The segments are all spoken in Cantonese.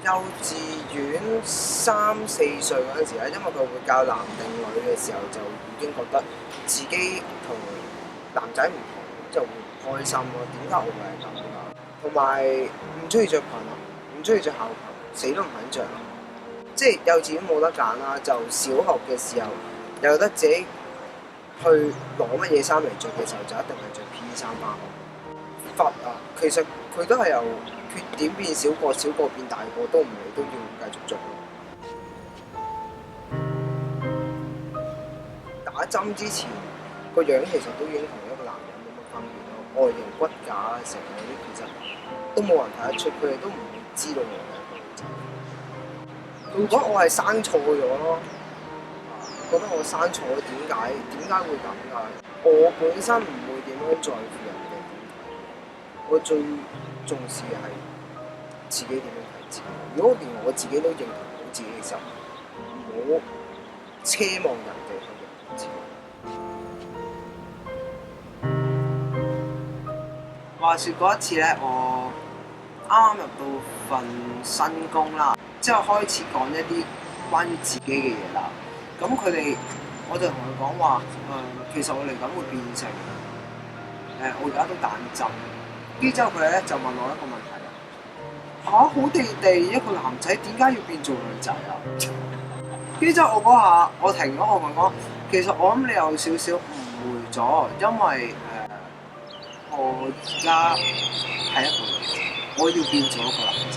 幼稚園3、4歲嗰陣時咧，因為佢會教男定女嘅時候，就已經覺得自己同男仔唔同，就會唔開心咯。點解我會係咁㗎？同埋唔中意着裙咯，唔中意着校裙，死都唔肯着。即係幼稚園冇得揀啦，就小學嘅時候有得自己去攞乜嘢衫嚟着嘅時候，就一定係着 P 衫啦。罰啊，其實佢都係由缺點變小個，小個變大個，都唔理，都要繼續着。打針之前個樣其實都已經同一個男人冇乜分別咯，外形骨架成嗰啲其實都冇人睇得出，佢哋都唔會知道我係一個女仔。如果我係生錯咗咯，覺得我生錯點解會咁㗎？我本身唔會點樣在乎人哋點睇，我最重視嘅係自己點樣睇自己。如果連我自己都認同唔到自己嘅時候，唔好奢望人哋去認同自己。話説嗰一次咧，我啱啱入到份新工啦，之後開始講一啲關於自己嘅嘢啦。咁我就同佢講話，其實我嚟緊會變成我而家都打針。跟住之後佢咧就問我一個問題啦，好地地一個男仔點解要變做女仔啊？跟住之後我嗰下我停咗，我問講，其實我諗你有少少誤會咗，因為我而家係一個女仔，我要變做一個男仔。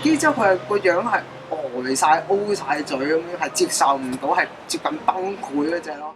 跟住之後佢個樣係呆晒、O 晒嘴咁樣，係接受唔到，係接近崩潰嗰隻咯。